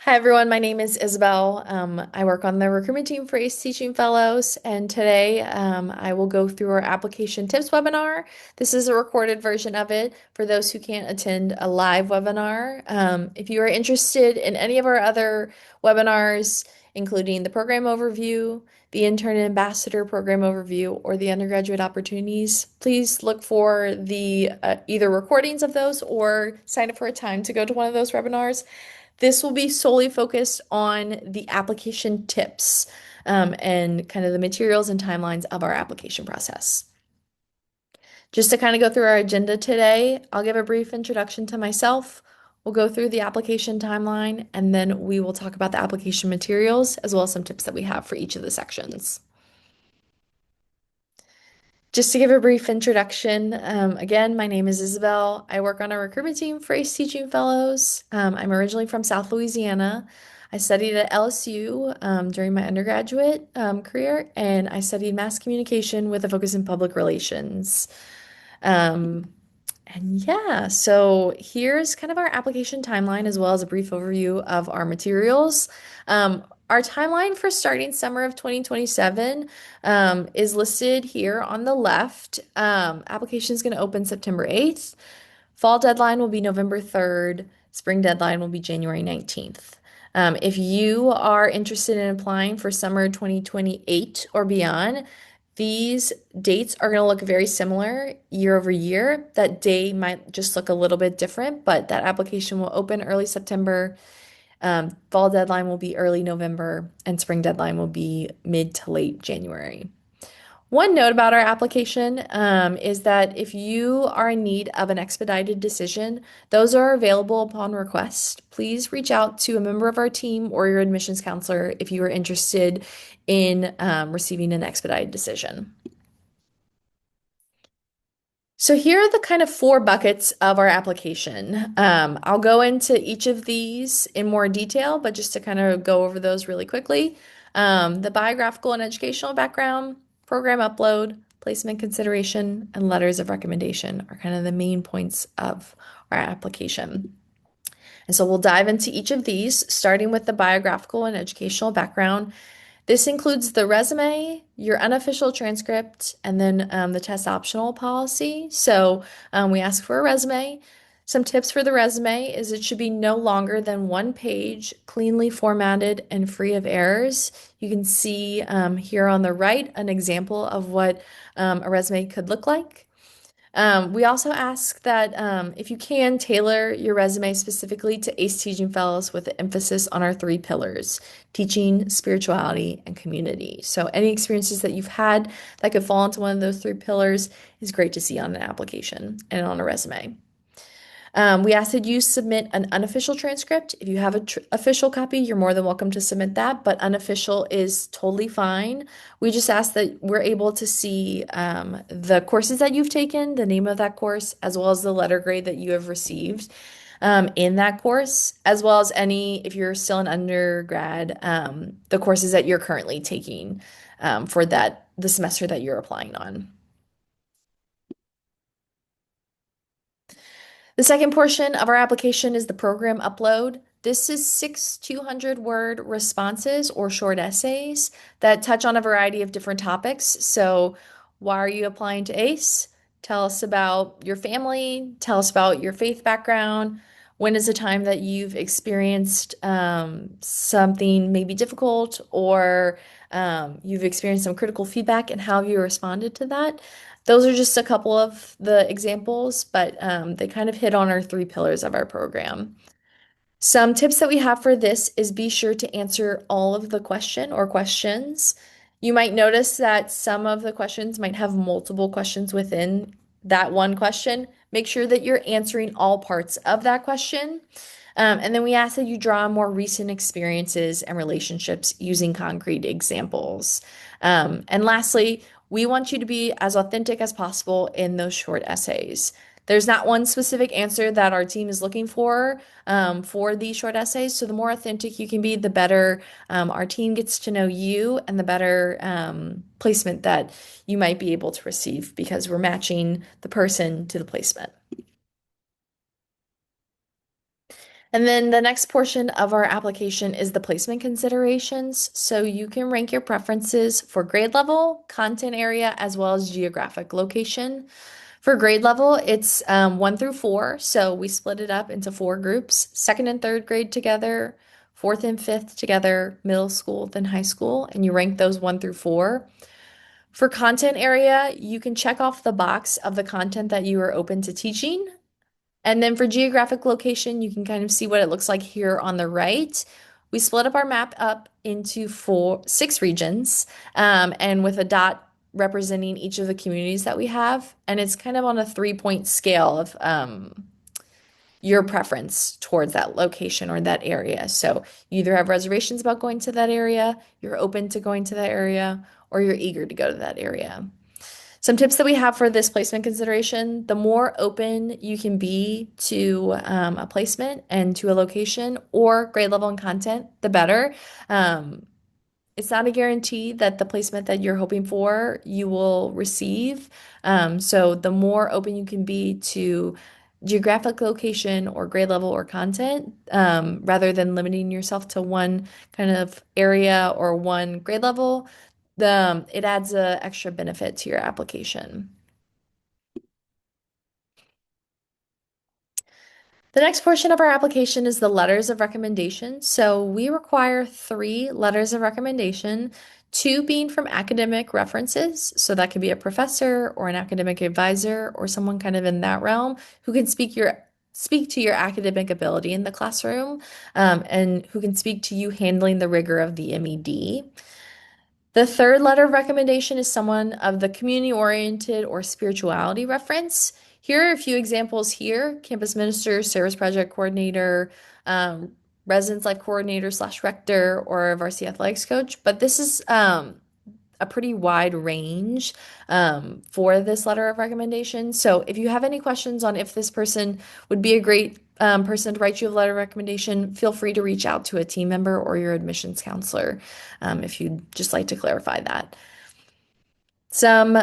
Hi everyone, my name is Isabel. I work on the recruitment team for ACE Teaching Fellows, and today I will go through our application tips webinar. This is a recorded version of it for those who can't attend a live webinar. If you are interested in any of our other webinars, including the program overview, the intern and ambassador program overview, or the undergraduate opportunities, please look for the either recordings of those or sign up for a time to go to one of those webinars. This will be solely focused on the application tips and kind of the materials and timelines of our application process. Just to kind of go through our agenda today, I'll give a brief introduction to myself. We'll go through the application timeline, and then we will talk about the application materials as well as some tips that we have for each of the sections. Just to give a brief introduction, again, my name is Isabel. I work on a recruitment team for ACE Teaching Fellows. I'm originally from South Louisiana. I studied at LSU during my undergraduate career, and I studied mass communication with a focus in public relations. Um, and yeah, so here's kind of our application timeline as well as a brief overview of our materials. Our timeline for starting summer of 2027 is listed here on the left. Application is going to open September 8th. Fall deadline will be November 3rd. Spring deadline will be January 19th. If you are interested in applying for summer 2028 or beyond, these dates are going to look very similar year over year. That day might just look a little bit different, but that application will open early September. Fall deadline will be early November, and spring deadline will be mid to late January. One note about our application is that if you are in need of an expedited decision, those are available upon request. Please reach out to a member of our team or your admissions counselor if you are interested in receiving an expedited decision. So here are the kind of four buckets of our application. I'll go into each of these in more detail, but just to kind of go over those really quickly. The biographical and educational background, program upload, placement consideration, and letters of recommendation are kind of the main points of our application. And so we'll dive into each of these, starting with the biographical and educational background. This includes the resume, your unofficial transcript, and then the test optional policy. So we ask for a resume. Some tips for the resume is it should be no longer than one page, cleanly formatted and free of errors. You can see here on the right an example of what a resume could look like. We also ask that if you can, tailor your resume specifically to ACE Teaching Fellows with an emphasis on our three pillars, teaching, spirituality, and community. So any experiences that you've had that could fall into one of those three pillars is great to see on an application and on a resume. We ask that you submit an unofficial transcript. If you have an official copy, you're more than welcome to submit that, but unofficial is totally fine. We just ask that we're able to see the courses that you've taken, the name of that course, as well as the letter grade that you have received in that course, as well as any, if you're still an undergrad, the courses that you're currently taking for the semester that you're applying on. The second portion of our application is the program upload. This is 6 200-word responses or short essays that touch on a variety of different topics. So, why are you applying to ACE? Tell us about your family. Tell us about your faith background. When is the time that you've experienced something maybe difficult or you've experienced some critical feedback and how have you responded to that? Those are just a couple of the examples, but they kind of hit on our three pillars of our program. Some tips that we have for this is be sure to answer all of the question or questions. You might notice that some of the questions might have multiple questions within that one question. Make sure that you're answering all parts of that question. And then we ask that you draw on more recent experiences and relationships using concrete examples. And lastly, we want you to be as authentic as possible in those short essays. There's not one specific answer that our team is looking for these short essays. So the more authentic you can be, the better our team gets to know you and the better placement that you might be able to receive because we're matching the person to the placement. And then the next portion of our application is the placement considerations. So you can rank your preferences for grade level, content area, as well as geographic location. For grade level, it's 1 through 4. So we split it up into 4 groups, second and third grade together, fourth and fifth together, middle school, then high school, and you rank those 1 through 4. For content area, you can check off the box of the content that you are open to teaching. And then for geographic location, you can kind of see what it looks like here on the right. We split up our map up into 6 regions, and with a dot representing each of the communities that we have. And it's kind of on a 3-point scale of your preference towards that location or that area. So you either have reservations about going to that area, you're open to going to that area, or you're eager to go to that area. Some tips that we have for this placement consideration, the more open you can be to a placement and to a location or grade level and content, the better. It's not a guarantee that the placement that you're hoping for you will receive. So the more open you can be to geographic location or grade level or content, rather than limiting yourself to one kind of area or one grade level, it adds a extra benefit to your application. The next portion of our application is the letters of recommendation. So we require 3 letters of recommendation, 2 being from academic references. So that could be a professor or an academic advisor or someone kind of in that realm who can speak to your academic ability in the classroom, and who can speak to you handling the rigor of the MED. The third letter of recommendation is someone of the community-oriented or spirituality reference. Here are a few examples here: campus minister, service project coordinator, residence life coordinator slash rector, or a varsity athletics coach. But this is a pretty wide range for this letter of recommendation. So if you have any questions on if this person would be a great person to write you a letter of recommendation, feel free to reach out to a team member or your admissions counselor if you'd just like to clarify that. Some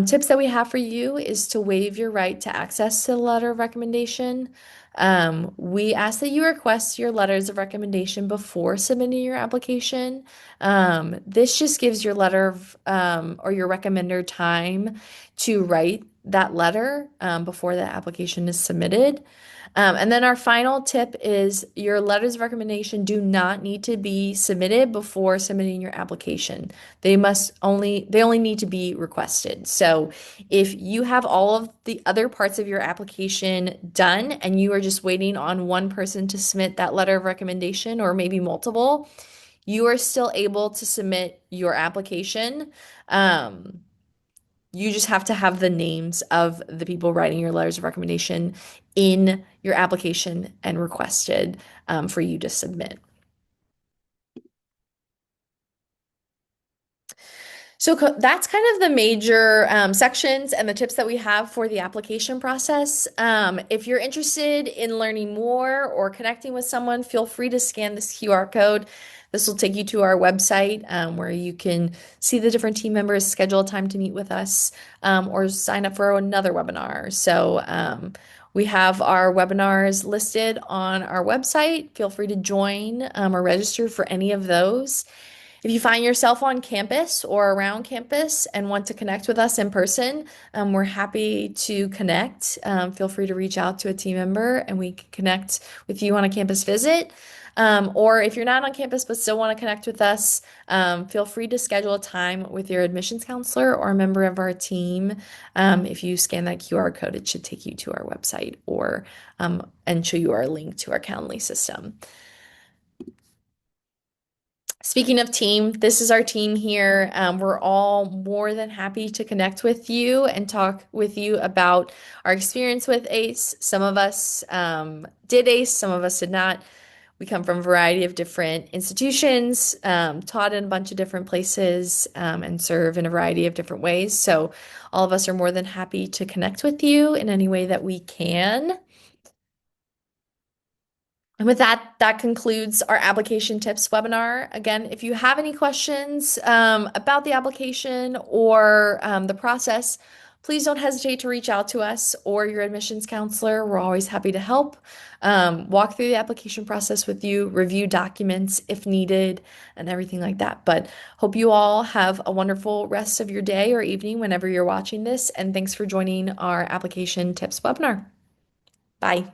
tips that we have for you is to waive your right to access to the letter of recommendation. We ask that you request your letters of recommendation before submitting your application. This just gives your letter of, or your recommender time to write that letter before the application is submitted. And then our final tip is your letters of recommendation do not need to be submitted before submitting your application. They only need to be requested. So if you have all of the other parts of your application done and you are just waiting on one person to submit that letter of recommendation or maybe multiple, you are still able to submit your application. You just have to have the names of the people writing your letters of recommendation in your application and requested for you to submit. So that's kind of the major sections and the tips that we have for the application process. If you're interested in learning more or connecting with someone, feel free to scan this QR code. This will take you to our website where you can see the different team members, schedule a time to meet with us, or sign up for another webinar. So we have our webinars listed on our website. Feel free to join or register for any of those. If you find yourself on campus or around campus and want to connect with us in person, we're happy to connect. Feel free to reach out to a team member and we can connect with you on a campus visit. Or if you're not on campus but still want to connect with us, feel free to schedule a time with your admissions counselor or a member of our team. If you scan that QR code, it should take you to our website or and show you our link to our Calendly system. Speaking of team, this is our team here. We're all more than happy to connect with you and talk with you about our experience with ACE. Some of us did ACE, some of us did not. We come from a variety of different institutions, taught in a bunch of different places, and serve in a variety of different ways. So all of us are more than happy to connect with you in any way that we can. And with that, that concludes our application tips webinar. Again, if you have any questions about the application or the process, please don't hesitate to reach out to us or your admissions counselor. We're always happy to help. Walk through the application process with you, review documents if needed, and everything like that. But hope you all have a wonderful rest of your day or evening whenever you're watching this. And thanks for joining our application tips webinar. Bye.